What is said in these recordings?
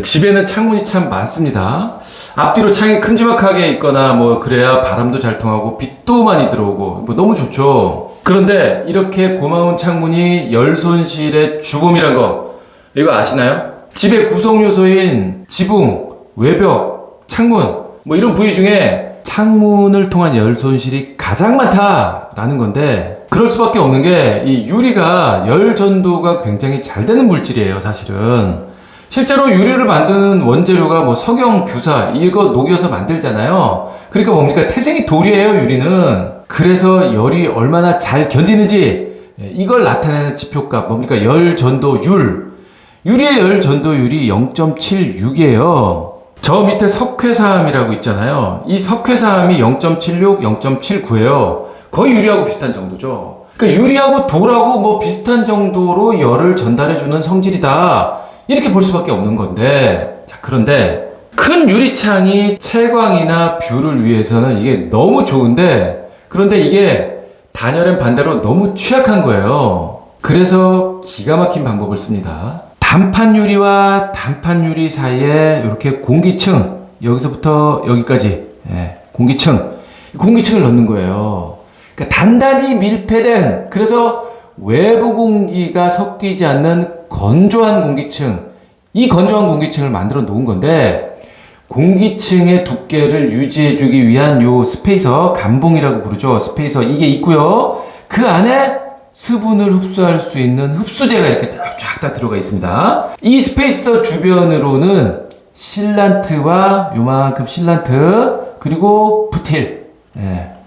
집에는 창문이 참 많습니다. 앞뒤로 창이 큼지막하게 있거나 뭐 그래야 바람도 잘 통하고 빛도 많이 들어오고 뭐 너무 좋죠. 그런데 이렇게 고마운 창문이 열 손실의 주범이란 거 이거 아시나요? 집의 구성 요소인 지붕, 외벽, 창문 뭐 이런 부위 중에 창문을 통한 열 손실이 가장 많다라는 건데, 그럴 수밖에 없는 게 이 유리가 열 전도가 굉장히 잘 되는 물질이에요, 사실은. 실제로 유리를 만드는 원재료가 뭐 석영, 규사 이거 녹여서 만들잖아요. 그러니까 뭡니까? 태생이 돌이에요, 유리는. 그래서 열이 얼마나 잘 견디는지 이걸 나타내는 지표값 뭡니까? 열 전도율. 유리의 열 전도율이 0.76이에요. 저 밑에 석회사암이라고 있잖아요. 이 석회사암이 0.76, 0.79예요. 거의 유리하고 비슷한 정도죠. 그러니까 유리하고 돌하고 뭐 비슷한 정도로 열을 전달해주는 성질이다. 이렇게 볼 수밖에 없는 건데, 자, 그런데 큰 유리창이 채광이나 뷰를 위해서는 이게 너무 좋은데, 그런데 이게 단열엔 반대로 너무 취약한 거예요. 그래서 기가 막힌 방법을 씁니다. 단판 유리와 단판 유리 사이에 이렇게 공기층, 여기서부터 여기까지 공기층을 넣는 거예요. 그러니까 단단히 밀폐된, 그래서 외부 공기가 섞이지 않는 건조한 공기층, 이 건조한 공기층을 만들어 놓은 건데, 공기층의 두께를 유지해주기 위한 요 스페이서, 감봉이라고 부르죠. 스페이서 이게 있고요. 그 안에 수분을 흡수할 수 있는 흡수제가 이렇게 쫙 다 들어가 있습니다. 이 스페이서 주변으로는 실란트와 요만큼 실란트, 그리고 부틸,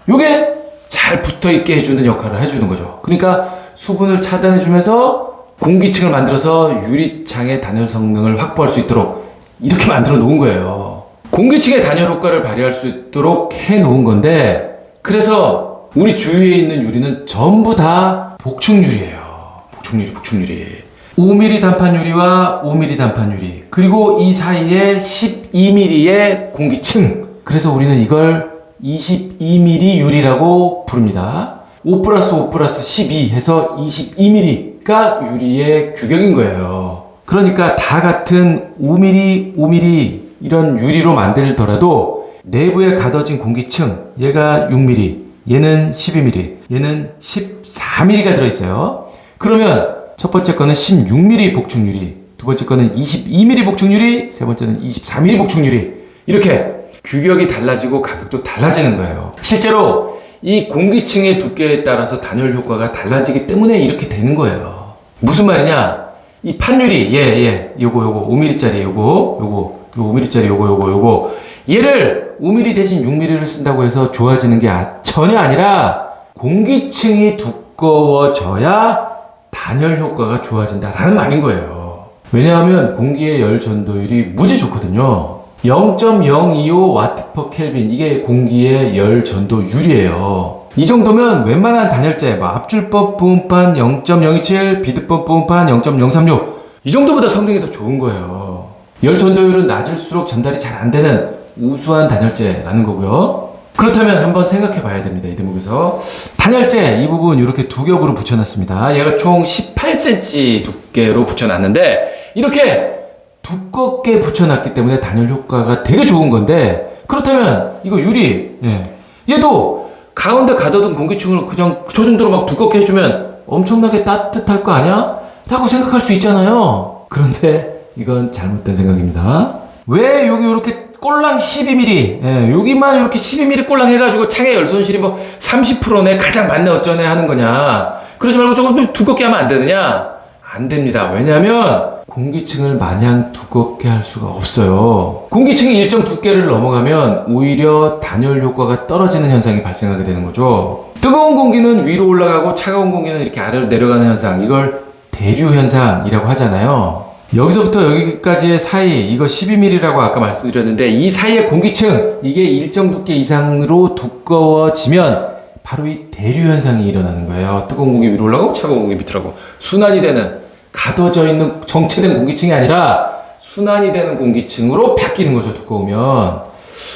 요게 잘 붙어있게 해주는 역할을 해주는 거죠. 그러니까 수분을 차단해주면서 공기층을 만들어서 유리창의 단열 성능을 확보할 수 있도록 이렇게 만들어 놓은 거예요. 공기층의 단열 효과를 발휘할 수 있도록 해 놓은 건데, 그래서 우리 주위에 있는 유리는 전부 다 복층유리예요. 복층유리. 5mm 단판 유리와 5mm 단판 유리, 그리고 이 사이에 12mm의 공기층. 그래서 우리는 이걸 22mm 유리라고 부릅니다. 5 플러스 5 플러스 12 해서 22mm가 유리의 규격인 거예요. 그러니까 다 같은 5mm, 5mm 이런 유리로 만들더라도 내부에 가둬진 공기층, 얘가 6mm, 얘는 12mm, 얘는 14mm가 들어있어요. 그러면 첫 번째 거는 16mm 복층유리, 두 번째 거는 22mm 복층유리, 세 번째는 24mm 복층유리. 이렇게 규격이 달라지고 가격도 달라지는 거예요. 실제로 이 공기층의 두께에 따라서 단열 효과가 달라지기 때문에 이렇게 되는 거예요. 무슨 말이냐? 이 판유리, 요거 5mm짜리 요거 5mm짜리 요거 얘를 5mm 대신 6mm를 쓴다고 해서 좋아지는 게 전혀 아니라, 공기층이 두꺼워져야 단열 효과가 좋아진다라는 말인 거예요. 왜냐하면 공기의 열 전도율이 무지 좋거든요. 0.025W/K, 이게 공기의 열 전도율이에요. 이 정도면 웬만한 단열재, 뭐 압출법 부음판 0.027, 비드법 부음판 0.036, 이 정도보다 성능이 더 좋은 거예요. 열 전도율은 낮을수록 전달이 잘 안 되는 우수한 단열재라는 거고요. 그렇다면 한번 생각해 봐야 됩니다. 이 대목에서 단열재 이 부분 이렇게 두 겹으로 붙여놨습니다. 얘가 총 18cm 두께로 붙여놨는데, 이렇게 두껍게 붙여놨기 때문에 단열 효과가 되게 좋은 건데, 그렇다면 이거 유리, 얘도 가운데 가둬둔 공기층을 그냥 저 정도로 막 두껍게 해주면 엄청나게 따뜻할 거 아니야? 라고 생각할 수 있잖아요. 그런데 이건 잘못된 생각입니다. 왜 여기 이렇게 꼴랑 12mm, 여기만 이렇게 12mm 꼴랑 해가지고 창의 열 손실이 뭐 30%네, 가장 많네, 어쩌네 하는 거냐? 그러지 말고 조금 좀 두껍게 하면 안 되느냐? 안 됩니다. 왜냐하면 공기층을 마냥 두껍게 할 수가 없어요. 공기층이 일정 두께를 넘어가면 오히려 단열 효과가 떨어지는 현상이 발생하게 되는 거죠. 뜨거운 공기는 위로 올라가고 차가운 공기는 이렇게 아래로 내려가는 현상, 이걸 대류 현상이라고 하잖아요. 여기서부터 여기까지의 사이, 이거 12mm라고 아까 말씀드렸는데, 이 사이의 공기층, 이게 일정 두께 이상으로 두꺼워지면 바로 이 대류 현상이 일어나는 거예요. 뜨거운 공기 위로 올라가고 차가운 공기 밑으로 가고, 순환이 되는, 가둬져 있는 정체된 공기층이 아니라 순환이 되는 공기층으로 바뀌는 거죠, 두꺼우면.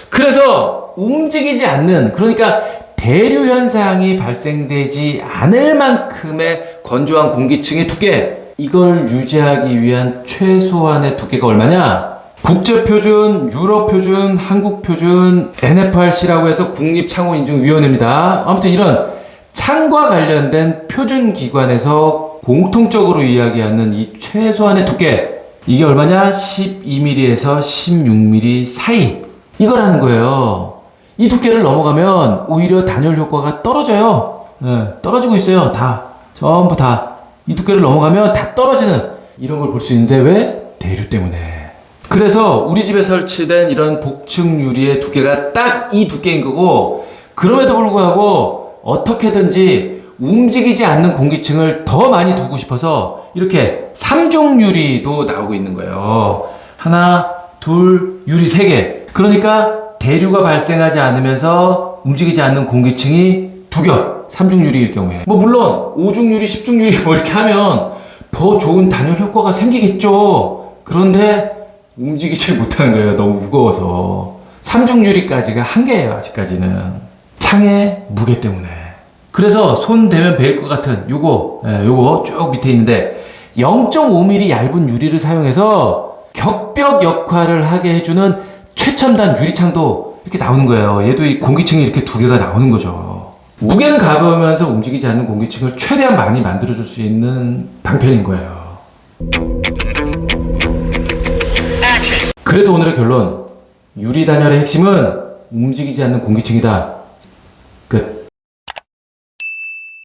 그래서 움직이지 않는, 그러니까 대류 현상이 발생되지 않을 만큼의 건조한 공기층의 두께, 이걸 유지하기 위한 최소한의 두께가 얼마냐? 국제표준, 유럽표준, 한국표준, NFRC라고 해서 국립창호인증위원회입니다. 아무튼 이런 창과 관련된 표준기관에서 공통적으로 이야기하는 이 최소한의 두께, 이게 얼마냐? 12mm에서 16mm 사이, 이거라는 거예요. 이 두께를 넘어가면 오히려 단열 효과가 떨어져요. 떨어지고 있어요. 다, 전부 다. 이 두께를 넘어가면 다 떨어지는 이런 걸 볼 수 있는데 왜? 대류 때문에. 그래서 우리 집에 설치된 이런 복층 유리의 두께가 딱 이 두께인 거고, 그럼에도 불구하고 어떻게든지 움직이지 않는 공기층을 더 많이 두고 싶어서 이렇게 3중 유리도 나오고 있는 거예요. 하나, 둘, 유리 3개. 그러니까 대류가 발생하지 않으면서 움직이지 않는 공기층이 2겹. 3중 유리일 경우에. 뭐 물론 5중 유리, 10중 유리 뭐 이렇게 하면 더 좋은 단열 효과가 생기겠죠. 그런데 움직이질 못하는 거예요. 너무 무거워서. 3중 유리까지가 한계예요. 아직까지는. 창의 무게 때문에. 그래서 손 대면 베일 것 같은 요거 쭉 밑에 있는데 0.5mm 얇은 유리를 사용해서 격벽 역할을 하게 해주는 최첨단 유리창도 이렇게 나오는 거예요. 얘도 이 공기층이 이렇게 2개가 나오는 거죠. 무게는 가벼우면서 움직이지 않는 공기층을 최대한 많이 만들어줄 수 있는 방편인 거예요. 그래서 오늘의 결론, 유리 단열의 핵심은 움직이지 않는 공기층이다. 끝.